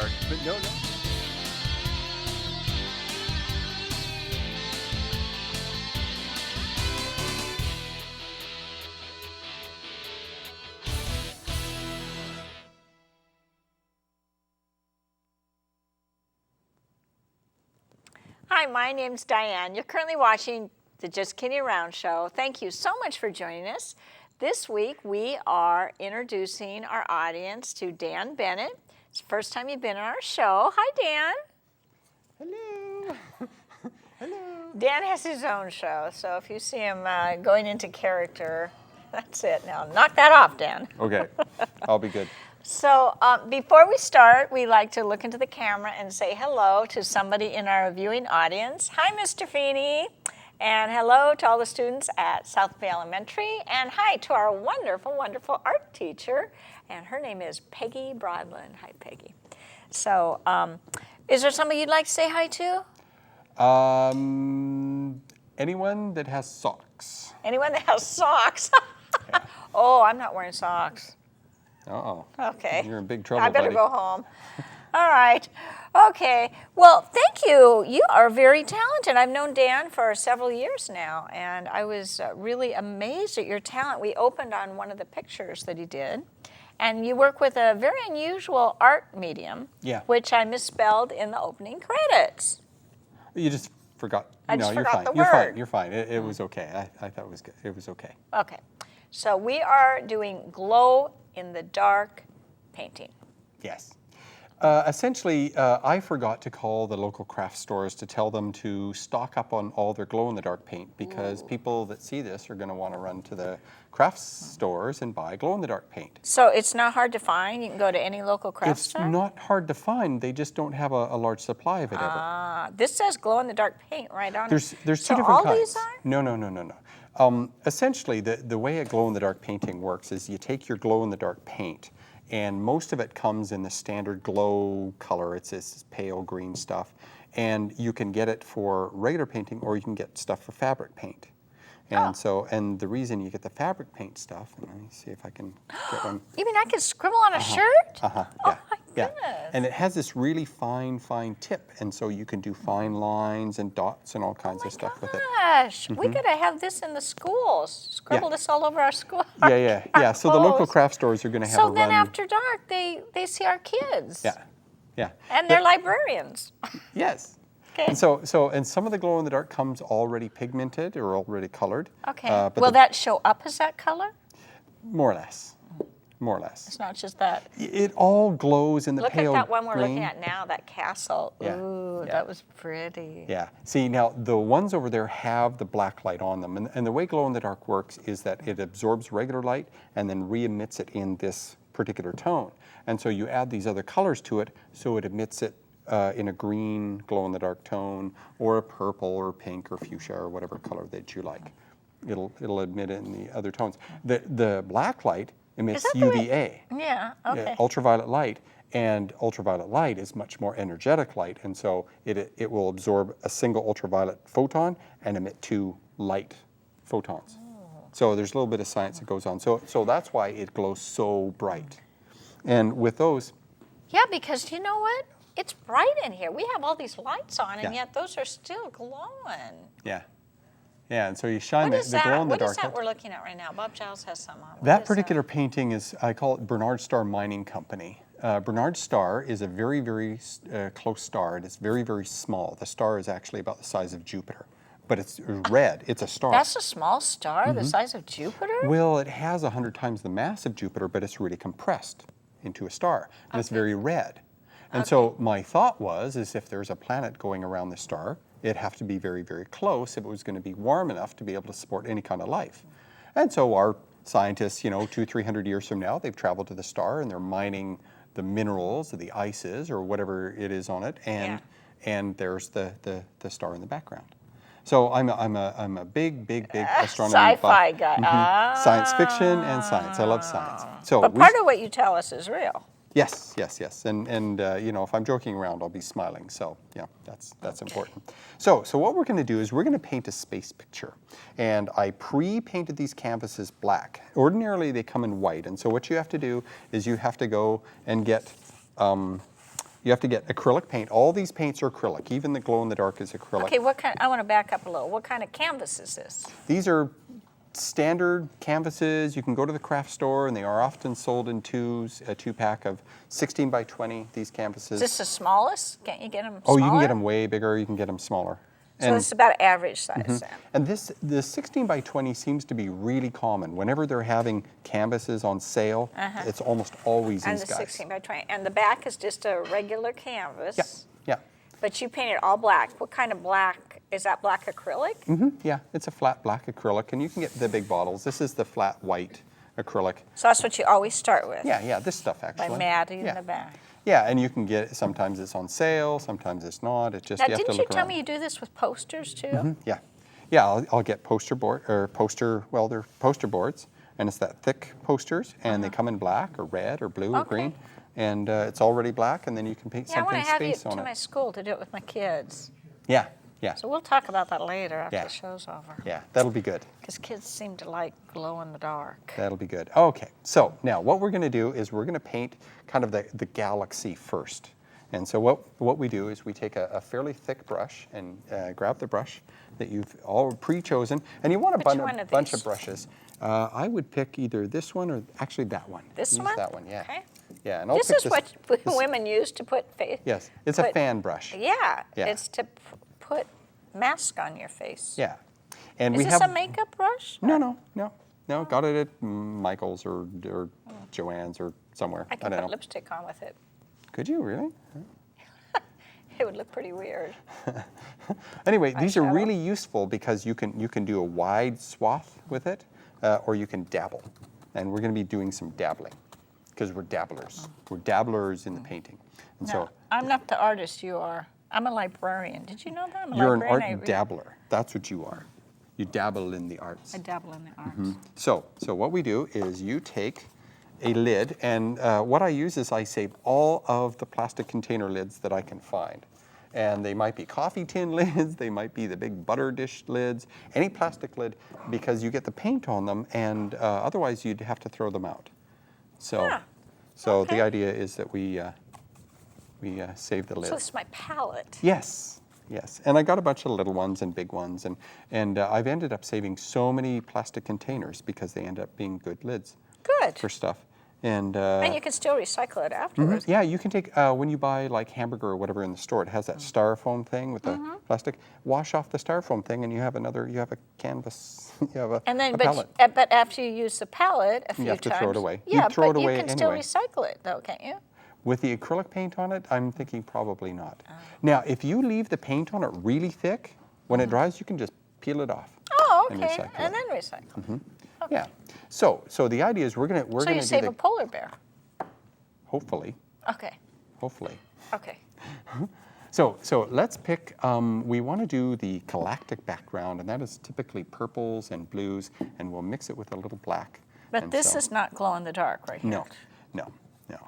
dark. But no. Hi, my name's Diane. You're currently watching the Just Kidding Around show. Thank you so much for joining us. This week we are introducing our audience to Dan Bennett. It's the first time you've been on our show. Hi, Dan. Hello. Hello. Dan has his own show, so if you see him going into character, that's it. Now, knock that off, Dan. Okay, I'll be good. So before we start, we like to look into the camera and say hello to somebody in our viewing audience. Hi, Mr. Feeney. And hello to all the students at South Bay Elementary. And hi to our wonderful, wonderful art teacher. And her name is Peggy Broadland. Hi, Peggy. So is there somebody you'd like to say hi to? Anyone that has socks. Anyone that has socks? Yeah. Oh, I'm not wearing socks. Uh-oh. Okay. You're in big trouble, I better buddy. go home. All right. Okay. Well, thank you. You are very talented. I've known Dan for several years now, and I was really amazed at your talent. We opened on one of the pictures that he did, and you work with a very unusual art medium, Yeah. which I misspelled in the opening credits. You just forgot. I just you're forgot fine. the You're word. fine. You're fine. It was okay. I thought it was good. It was okay. Okay. So we are doing glow-in-the-dark painting. Yes. Essentially, I forgot to call the local craft stores to tell them to stock up on all their glow-in-the-dark paint because people that see this are going to want to run to the craft stores and buy glow-in-the-dark paint. So it's not hard to find? You can go to any local craft It's store? not hard to find. They just don't have a large supply of it ever. This says glow-in-the-dark paint right on it. There's two So different all kinds. these are? No. Essentially, the way a glow-in-the-dark painting works is you take your glow-in-the-dark paint, and most of it comes in the standard glow color. It's this pale green stuff, and you can get it for regular painting, or you can get stuff for fabric paint. And and the reason you get the fabric paint stuff, and let me see if I can get one. You mean I can scribble on a shirt? Yeah. Oh my Yeah. goodness. And it has this really fine tip, and so you can do fine lines and dots and all kinds of stuff with it. Gosh, we gotta have this in the schools. Scribble this all over our school. Yeah. So the local clothes. craft stores are going to have So a then run. after dark, they see our kids. Yeah. And they're librarians. Yes. Okay. And so some of the glow in the dark comes already pigmented or already colored. Okay. But Will that show up as that color? more or less. It's not just that. It all glows in the Look pale at that one we're green. looking at now, that castle. Yeah, Ooh, yeah. that was pretty. Yeah. See, now the ones over there have the black light on them, and the way glow in the dark works is that it absorbs regular light and then re-emits it in this particular tone. And so you add these other colors to it, so it emits it in a green glow in the dark tone, or a purple or pink or fuchsia or whatever color that you like. It'll emit it in the other tones. The black light emits Is that the way- UVA. Yeah, okay. Ultraviolet light, and ultraviolet light is much more energetic light, and so it will absorb a single ultraviolet photon and emit 2 light photons. So there's a little bit of science that goes on. So that's why it glows so bright. And with those, Yeah, because you know what? It's bright in here. We have all these lights on, and Yeah. yet those are still glowing. yeah, and so you shine What is the glow that? in the What is dark. that we're looking at right now? Bob Giles has some on. What That is particular painting is, I call it Bernard Star Mining Company. Bernard Star is a very, very close star. It's very, very small. The star is actually about the size of Jupiter, but it's red. It's a star. That's a small star the size of Jupiter? Well, it has 100 times the mass of Jupiter, but it's really compressed into a star, and it's very red. And so my thought was, is if there's a planet going around the star, it'd have to be very, very close if it was going to be warm enough to be able to support any kind of life. And so our scientists, 200-300 years from now, they've traveled to the star and they're mining the minerals or the ices or whatever it is on it, and there's the star in the background. So I'm a big astronomy Sci-fi buff. guy. Science fiction and science. I love science. So But part of what you tell us is real. Yes. And if I'm joking around, I'll be smiling. So yeah, that's important. So what we're going to do is we're going to paint a space picture. And I pre-painted these canvases black. Ordinarily, they come in white. And so what you have to do is you have to go and get You have to get acrylic paint. All these paints are acrylic. Even the glow-in-the-dark is acrylic. Okay, I want to back up a little. What kind of canvas is this? These are standard canvases. You can go to the craft store, and they are often sold in twos, a 2-pack of 16 by 20, these canvases. Is this the smallest? Can't you get them Oh, smaller? you can get them way bigger. You can get them smaller. So this is about average size then. And the 16 by 20 seems to be really common. Whenever they're having canvases on sale, it's almost always And these the guys. 16 by 20. And the back is just a regular canvas. Yeah. But you paint it all black. What kind of black? Is that black acrylic? Yeah, it's a flat black acrylic, and you can get the big bottles. This is the flat white acrylic. So that's what you always start with? Yeah, this stuff actually. By matting in the back. Yeah, and you can get, sometimes it's on sale, sometimes it's not. It just, Now, you have to didn't look you tell around. me you do this with posters too? Yeah, I'll get they're poster boards, and it's that thick posters, and they come in black or red or blue or green, and it's already black, and then you can paint Yeah, I want something to have you space on to it. my school to do it with my kids. Yeah. So we'll talk about that later after Yeah. the show's over. Yeah, that'll be good. Because kids seem to like glow in the dark. That'll be good. Okay, so now what we're going to do is we're going to paint kind of the galaxy first. And so what we do is we take a fairly thick brush and grab the brush that you've all pre-chosen. And you want a bunch of brushes. I would pick either this one or actually that one. This Use one? that one, yeah. Okay. Yeah, and I'll This pick is what women use to put face. Yes, it's a fan brush. Yeah, Yeah. it's to put mask on your face. Yeah. And Is we this have a makeup brush? No. Got it at Michael's or Joann's or somewhere. I can don't put know. lipstick on with it. Could you really? It would look pretty weird. Anyway, these are Eyeshadow. really useful because you can do a wide swath with it, or you can dabble. And we're going to be doing some dabbling because we're dabblers. We're dabblers in the painting. And No, so I'm not the artist you are. I'm a librarian. Did you know that? I'm a you're an librarian. art dabbler. That's what you are. You dabble in the arts. I dabble in the arts. So what we do is you take a lid, and what I use is I save all of the plastic container lids that I can find. And they might be coffee tin lids, they might be the big butter dish lids, any plastic lid, because you get the paint on them, and otherwise you'd have to throw them out. So, okay. the idea is that we save the lids. So this is my palette. Yes. And I got a bunch of little ones and big ones, and I've ended up saving so many plastic containers because they end up being good lids Good. for stuff. And you can still recycle it afterwards. yeah, you can take, when you buy like hamburger or whatever in the store, it has that styrofoam thing with the plastic. Wash off the styrofoam thing and you have a canvas, you have a, And then, a palette. but after you use the palette a few have times, to throw it away. Yeah, You'd throw it but away you can still anyway. recycle it, though, can't you? With the acrylic paint on it, I'm thinking probably not. Now, if you leave the paint on it really thick, when it dries, you can just peel it off. Oh, And okay, recycle and it. then recycle. Yeah. So the idea is we're gonna So do you save a the polar bear. hopefully. Okay. Okay. So let's pick, we want to do the galactic background, and that is typically purples and blues, and we'll mix it with a little black. But And this so- is not glow in the dark right here. No.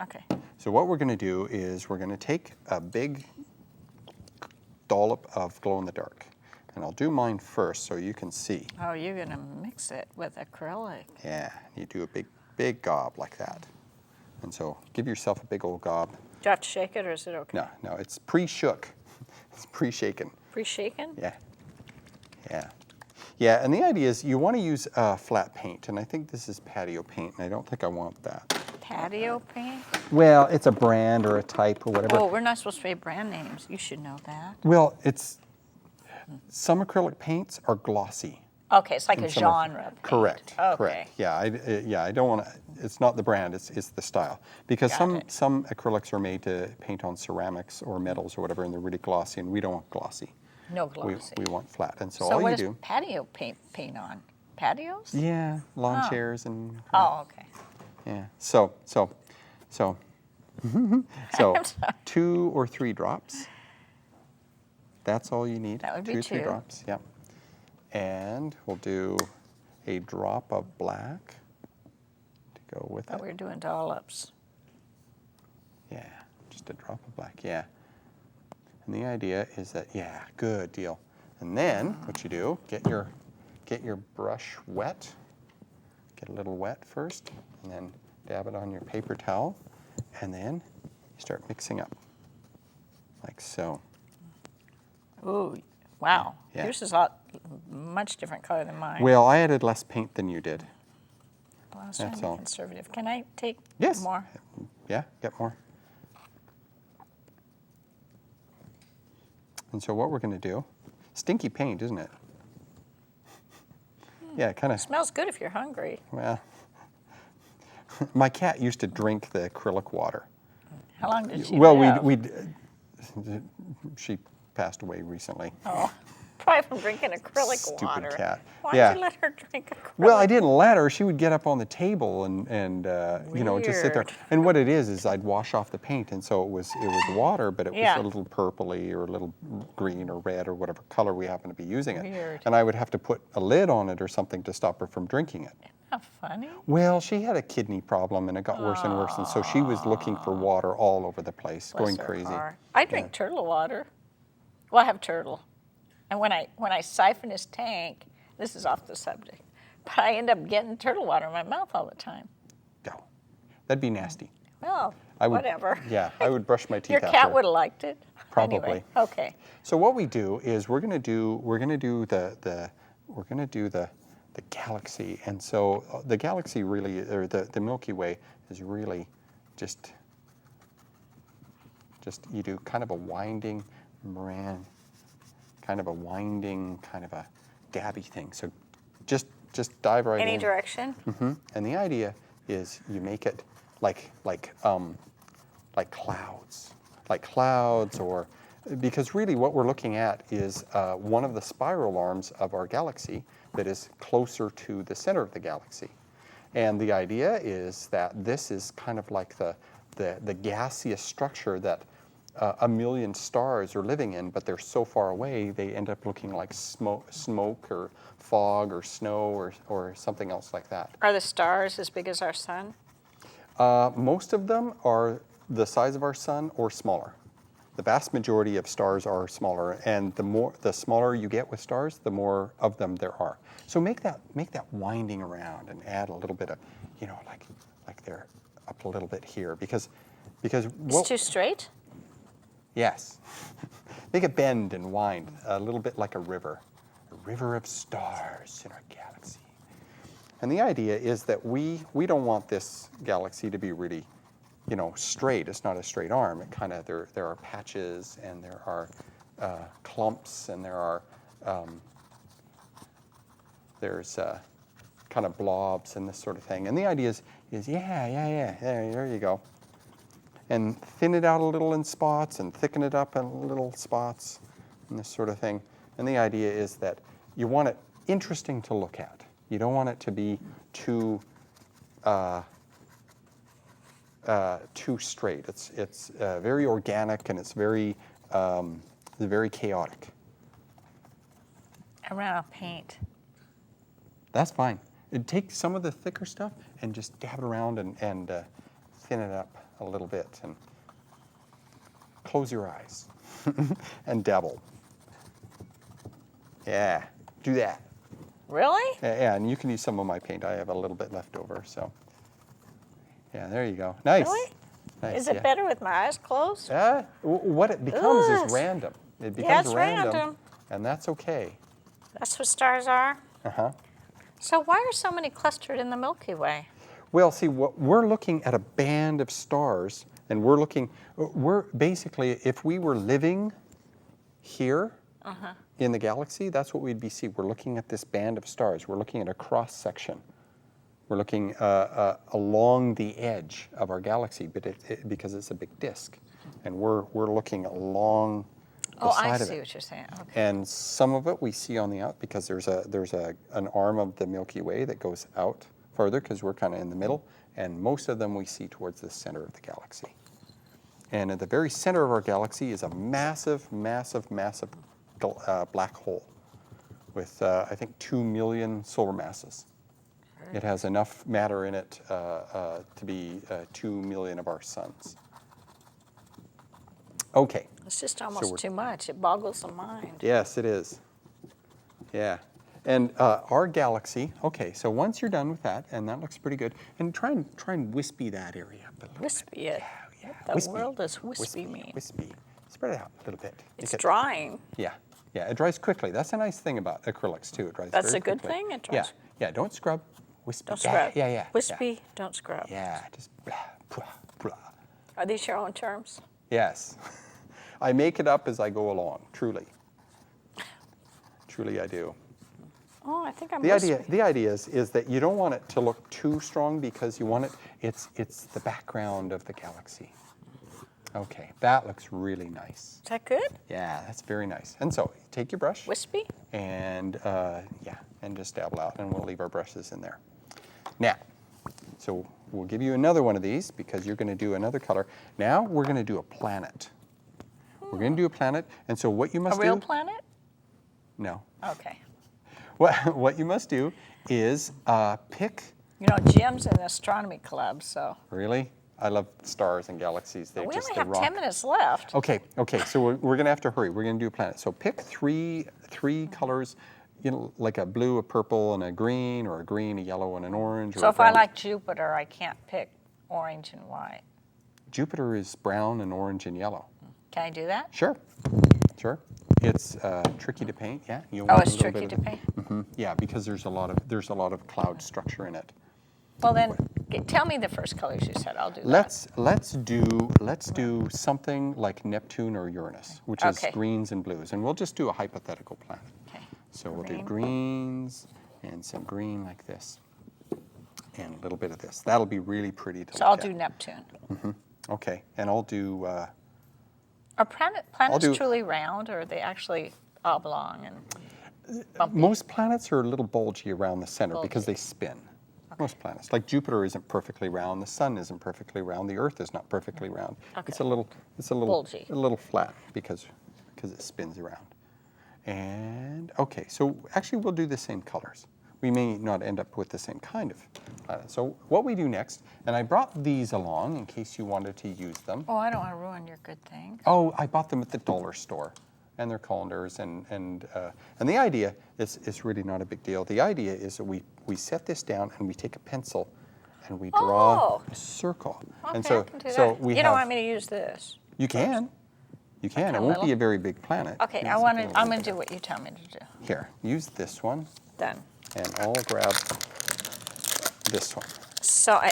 Okay. So what we're going to do is we're going to take a big dollop of glow in the dark, and I'll do mine first so you can see. Oh, you're going to mix it with acrylic. Yeah, you do a big gob like that. And so give yourself a big old gob. Do you have to shake it, or is it okay? No, it's pre-shook. It's pre-shaken. Pre-shaken? Yeah, and the idea is you want to use flat paint, and I think this is patio paint, and I don't think I want that. Patio paint? Well, it's a brand or a type or whatever. Oh, we're not supposed to say brand names. You should know that. Well, some acrylic paints are glossy. Okay, it's like a Some are- genre of paint. Correct. Okay. Correct. Yeah, I don't want to. It's not the brand. It's the style. Because Got some acrylics are made to paint on ceramics or metals or whatever, and they're really glossy, and we don't want glossy. No glossy. We want flat, and so So all what you does do. patio paint on? Patios? Yeah, lawn chairs and. Oh, okay. Yeah. So I'm sorry. 2 or 3 drops. That's all you need. That would be 2 or 3 2. drops. Yeah. And we'll do a drop of black to go with Oh, it. we're doing dollops. Yeah, just a drop of black. Yeah. And the idea is that, yeah, good deal. And then what you do, get your brush wet. Get a little wet first, and then dab it on your paper towel, and then you start mixing up. like so. Ooh, wow. Yeah. Yours is much different color than mine. Well, I added less paint than you did. Well, I was trying That's to be all. conservative. Can I take Yes. more? Yeah, get more. And so what we're going to do, stinky paint, isn't it? Yeah, it kind of, Smells good if you're hungry. well, my cat used to drink the acrylic water. How long did she Well, live? she passed away recently. Oh, probably from drinking acrylic Stupid water. cat. Why Yeah. did you let her drink acrylic? Well, I didn't let her. She would get up on the table and just sit there. Weird. And what it is I'd wash off the paint, and so it was water, but it was Yeah. a little purpley or a little green or red or whatever color we happen to be using it. Weird. And I would have to put a lid on it or something to stop her from drinking it. How funny. Well, she had a kidney problem, and it got worse and worse, and so she was looking for water all over the place, Bless going her crazy. heart. I drink turtle water. Well, I have turtle. And when I siphon his tank, this is off the subject, but I end up getting turtle water in my mouth all the time. No, that'd be nasty. Well, I would, whatever. Yeah, I would brush my teeth Your after. cat would have liked it. Probably. Anyway, okay. So what we do is we're gonna do the galaxy, and so the galaxy really, or the Milky Way is really just you do kind of a winding kind of a dabby thing. So just dive right in. Any direction? And the idea is you make it like clouds, or because really what we're looking at is one of the spiral arms of our galaxy that is closer to the center of the galaxy. And the idea is that this is kind of like the gaseous structure that a million stars are living in, but they're so far away they end up looking like smoke or fog or snow or something else like that. Are the stars as big as our sun? Most of them are the size of our sun or smaller. The vast majority of stars are smaller, and the smaller you get with stars, the more of them there are. So make that winding around and add a little bit of, like they're up a little bit here because It's too straight? Yes. Make it bend and wind a little bit like a river of stars in our galaxy. And the idea is that we don't want this galaxy to be really, straight. It's not a straight arm. It kind of there are patches, and there are clumps, and there's kind of blobs and this sort of thing. And the idea is there you go. And thin it out a little in spots and thicken it up in little spots and this sort of thing. And the idea is that you want it interesting to look at. You don't want it to be too straight. It's very organic, and it's very chaotic. I ran out of paint. That's fine. Take some of the thicker stuff and just dab it around and thin it up a little bit, and close your eyes and dabble. Yeah, do that. Really? Yeah, and you can use some of my paint. I have a little bit left over, so. Yeah, there you go. Nice. Really? Nice, Is it better with my eyes closed? What it becomes Ugh. is random. It becomes Yeah, it's random, random. and that's okay. That's what stars are? Uh-huh. So why are so many clustered in the Milky Way? Well, see, we're looking at a band of stars, and we're basically, if we were living here in the galaxy, that's what we'd be seeing. We're looking at this band of stars. We're looking at a cross section. We're looking along the edge of our galaxy, but because it's a big disk, and we're looking along the side of it. I see what you're saying. Okay. And some of it we see on the out because there's an arm of the Milky Way that goes out further because we're kind of in the middle, and most of them we see towards the center of the galaxy. And at the very center of our galaxy is a massive, massive, massive black hole with, I think, 2 million solar masses. It has enough matter in it to be 2 million of our suns. Okay. It's just almost too much. It boggles the mind. Yes, it is. Yeah. And our galaxy, okay, so once you're done with that, and that looks pretty good, and try and wispy that area up a little Wispy bit. it. Yeah. What the Wispy. world does wispy mean? Wispy. Spread it out a little bit. It's drying. Yeah, yeah, it dries quickly. That's a nice thing about acrylics too. It dries That's very a good quickly. thing? It dries. Yeah, don't scrub. Wispy. Don't Yeah, scrub. Yeah. Wispy, don't scrub. Yeah, just blah, blah, blah. Are these your own terms? Yes. I make it up as I go along, truly. Truly I do. Oh, I think I'm The idea is that you don't want it to look too strong because you want it's the background of the galaxy. Okay, that looks really nice. Is that good? Yeah, that's very nice. And so you take your brush. Wispy? And and just dabble out, and we'll leave our brushes in there. Now, so we'll give you another one of these because you're going to do another color. Now we're going to do a planet. We're going to do a planet, and so what you must do... A real planet? No. Okay. What you must do is pick... You know, Jim's in the astronomy club, so... Really? I love stars and galaxies. They We just only have rock. 10 minutes left. Okay, so we're going to have to hurry. We're going to do a planet. So pick three colors, like a blue, a purple, and a green, or a green, a yellow, and an orange. So if I like Jupiter, I can't pick orange and white. Jupiter is brown and orange and yellow. Can I do that? Sure. It's tricky to paint. Yeah. Oh, it's tricky to paint. Yeah, because there's a lot of cloud structure in it. Well then, tell me the first colors you said. I'll do that. Let's do something like Neptune or Uranus, which is greens and blues, and we'll just do a hypothetical planet. Okay. So we'll do greens and some green like this, and a little bit of this. That'll be really pretty to look at. So I'll do Neptune. Okay, and I'll do. Are planets truly round, or are they actually oblong and bumpy? Most planets are a little bulgy around the center because they spin. Most planets, like Jupiter, isn't perfectly round. The Sun isn't perfectly round. The Earth is not perfectly round. Okay. It's a little bulgy, a little flat because it spins around. And okay, so actually we'll do the same colors. We may not end up with the same kind of planet. So what we do next, and I brought these along in case you wanted to use them. Oh, I don't want to ruin your good things. Oh, I bought them at the dollar store, and they're colanders, and the idea is really not a big deal. The idea is that we set this down and we take a pencil, and we draw a circle. Okay, and so I can do so that. we You don't want me to use this? You can. You can. It won't be a very big planet. Okay, I'm going to do what you tell me to do. Here, use this one. Done. And I'll grab this one. So,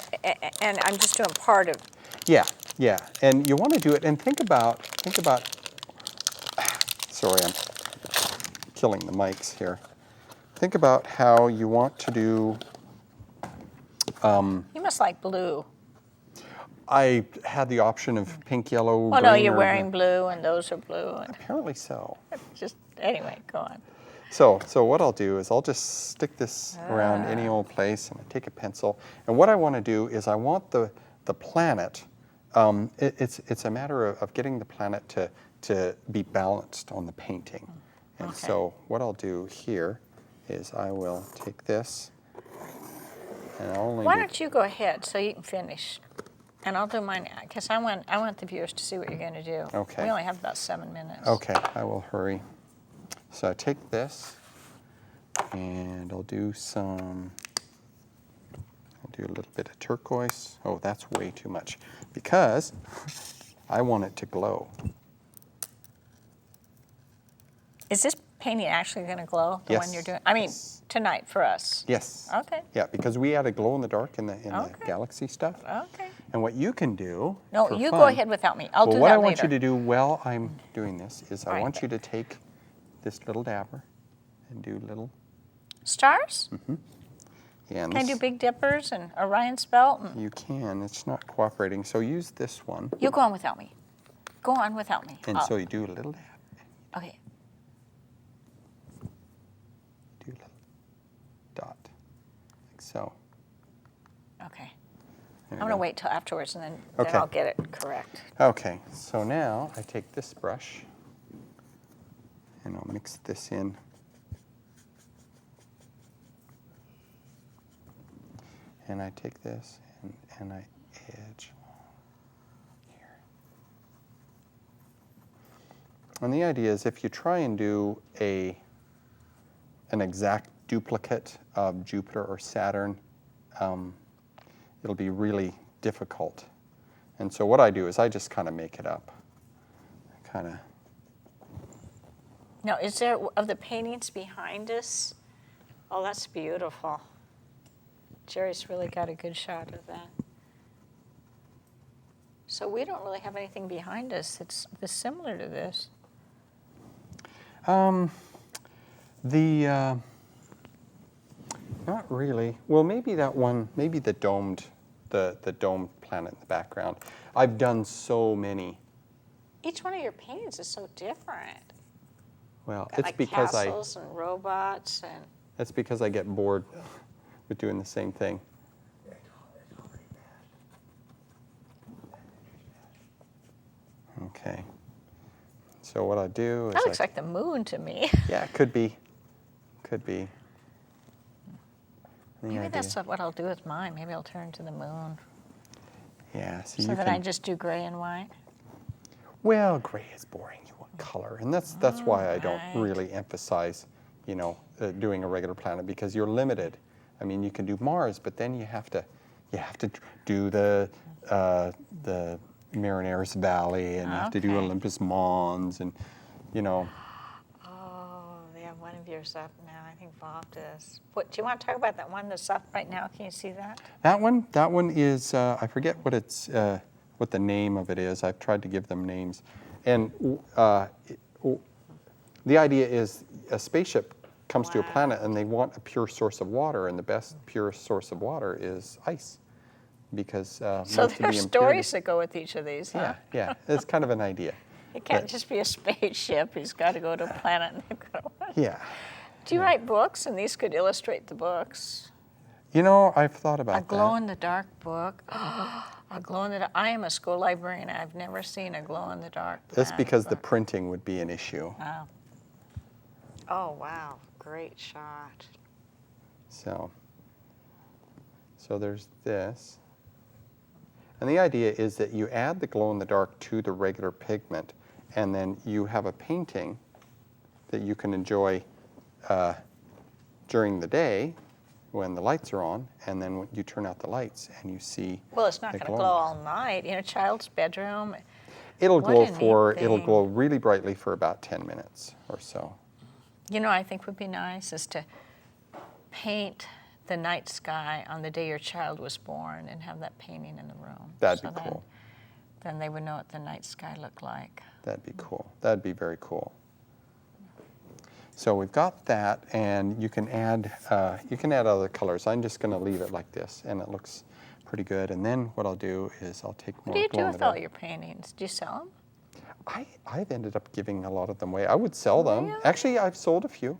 and I'm just doing part of. Yeah. And you want to do it, and think about. Sorry, I'm killing the mics here. Think about how you want to do. You must like blue. I had the option of pink, yellow, Oh green, no, you're wearing blue, and those are blue. And apparently so. just anyway, go on. So what I'll do is I'll just stick this around any old place, and I take a pencil. And what I want to do is I want the planet. It's a matter of getting the planet to be balanced on the painting. And so what I'll do here is I will take this, and I'll only. Why don't you go ahead so you can finish, and I'll do mine because I want the viewers to see what you're going to do. Okay. We only have about 7 minutes. Okay, I will hurry. So I take this, and I'll do a little bit of turquoise. Oh, that's way too much, because I want it to glow. Is this painting actually going to glow? The Yes. one you're doing? I mean, Yes. tonight for us. Yes. Okay. Yeah, because we added glow in the dark in the galaxy stuff. Okay. And what you can do. No, for you fun, go ahead without me. I'll do that later. What I want you to do while I'm doing this is I Right. want you to take this little dabber and do little. Stars? Yeah, and Can I this- do Big Dippers and Orion's Belt? And You can. It's not cooperating. So use this one. you go on without me. Go on without me. And so you do a little dab. Okay. Do a little dot, like so. Okay. There I'm you going to go. wait till afterwards, and then Okay. I'll get it correct. Okay, so now I take this brush and I'll mix this in. And I take this and I edge here. And the idea is if you try and do an exact duplicate of Jupiter or Saturn, it'll be really difficult. And so what I do is I just kind of make it up. kind of. Now, is there, of the paintings behind us? Oh, that's beautiful. Jerry's really got a good shot of that. So we don't really have anything behind us that's similar to this. Not really. Well, maybe that one, maybe the domed planet in the background. I've done so many. Each one of your paintings is so different. Well, Got it's like because castles and robots and. That's because I get bored with doing the same thing. Okay. So what I do is That looks like the moon to me. Yeah, it could be. Could be. Maybe that's what I'll do with mine. Maybe I'll turn to the moon. Yeah, so that I just do gray and white. Well, gray is boring. You want color, and that's why I don't really emphasize, doing a regular planet, because you're limited. I mean, you can do Mars, but then you have to do the Marineris Valley, and you have to do Olympus Mons, and Oh, they have one of yours up now. I think Bob does. Do you want to talk about that one that's up right now? Can you see that? That one is I forget what the name of it is. I've tried to give them names, and the idea is a spaceship comes to a planet and they want a pure source of water, and the best pure source of water is ice, because so there's stories that go with each of these. Huh? Yeah, it's kind of an idea. It can't just be a spaceship. He's got to go to a planet and they've got to. Yeah. Do you write books, and these could illustrate the books? I've thought about that. A glow-in-the-dark book. A glow-in-the-dark. I am a school librarian. I've never seen a glow-in-the-dark. That's because the printing would be an issue. Oh, wow. Great shot. So there's this. And the idea is that you add the glow-in-the-dark to the regular pigment, and then you have a painting that you can enjoy during the day when the lights are on, and then when you turn out the lights and you see. Well, it's not going to glow all night in a child's bedroom. It'll glow really brightly for about 10 minutes or so. I think would be nice is to paint the night sky on the day your child was born and have that painting in the room. That'd be cool. Then they would know what the night sky looked like. That'd be cool. That'd be very cool. So we've got that, and you can add other colors. I'm just going to leave it like this, and it looks pretty good. And then what I'll do is I'll take more. What do you do with all your paintings? Do you sell them? I've ended up giving a lot of them away. I would sell them. Really? Actually, I've sold a few,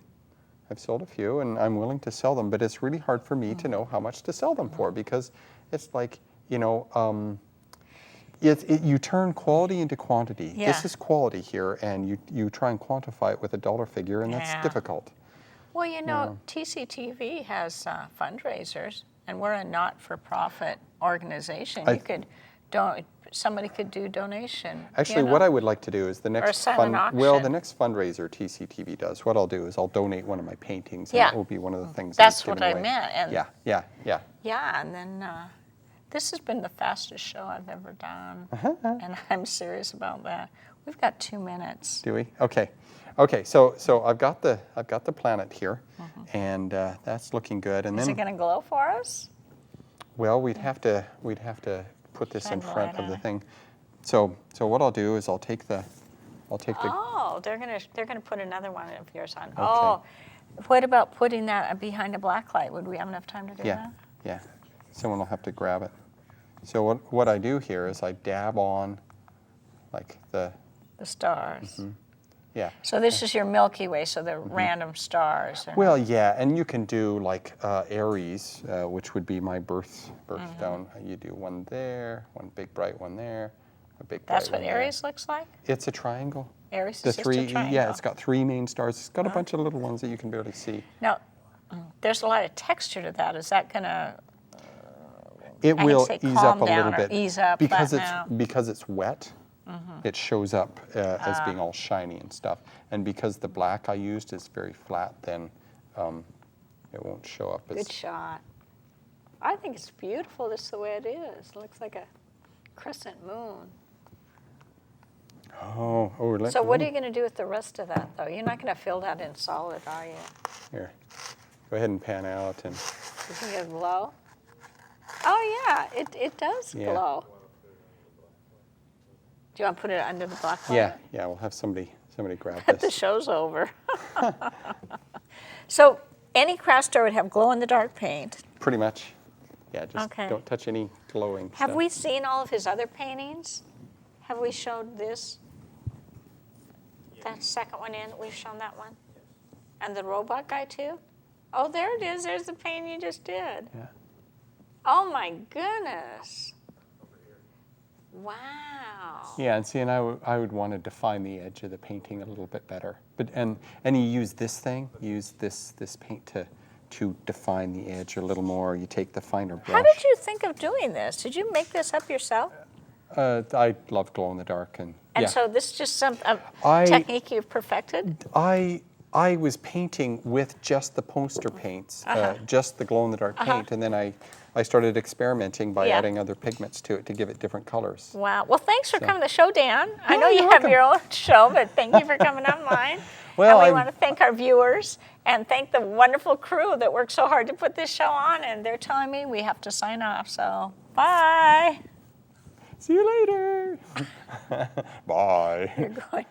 and I'm willing to sell them. But it's really hard for me to know how much to sell them for, because it's like, you turn quality into quantity. Yeah. This is quality here, and you try and quantify it with a dollar figure, and that's difficult. Well, TCTV has fundraisers, and we're a not-for-profit organization. Somebody could do donation. Actually, what I would like to do is the next auction. the next fundraiser TCTV does, what I'll do is I'll donate one of my paintings, and that will be one of the things that's given what I away. meant. And Yeah, and then this has been the fastest show I've ever done, and I'm serious about that. We've got 2 minutes. Do we? Okay. So I've got the planet here, and that's looking good. And is it going to glow for us? Well, we'd have to put this in front of the thing. So what I'll do is I'll take the. Oh, they're gonna put another one of yours on. Okay. Oh, what about putting that behind a black light? Would we have enough time to do that? Yeah. Someone will have to grab it. So what I do here is I dab on, like the stars. Yeah. So this is your Milky Way, so they're random stars. Well, yeah, and you can do like Aries, which would be my birthstone. You do one there, one big bright one there, a big bright That's one what there. Aries looks like? It's a triangle. Aries is just a three, triangle. yeah, it's got 3 main stars. It's got a bunch of little ones that you can barely see. Now, there's a lot of texture to that. Is that going to It will ease up a little bit ease up, because it's wet. It shows up as being all shiny and stuff, and because the black I used is very flat, then it won't show up as. Good shot. I think it's beautiful just the way it is. It looks like a crescent moon. Oh, So what are you going to do with the rest of that, though? You're not going to fill that in solid, are you? Here, go ahead and pan out. And You think it'll glow? Oh, yeah, it does Yeah. glow. Do you want to put it under the black light? yeah, we'll have somebody grab The this. show's over. So any craft store would have glow-in-the-dark paint. Pretty much. Yeah, just Okay. don't touch any glowing Have stuff. we seen all of his other paintings? Have we showed this? That second one in, we've shown that one? And the robot guy too? Oh, there it is. There's the painting you just did. Yeah. Oh my goodness. Wow. Yeah, and see, and I would want to define the edge of the painting a little bit better. But and you use this paint to define the edge a little more. You take the finer brush. How did you think of doing this? Did you make this up yourself? I love glow in the dark, and And yeah. so this is just some I- technique you've perfected? I was painting with just the poster paints, just the glow in the dark paint, and then I started experimenting by Yeah. adding other pigments to it to give it different colors. Wow. Well, thanks for coming to the show, Dan. I know you're you have welcome. your own show, but thank you for coming online. Well, and we I'm- want to thank our viewers and thank the wonderful crew that worked so hard to put this show on. And they're telling me we have to sign off. So, bye. See you later. Bye. You're going.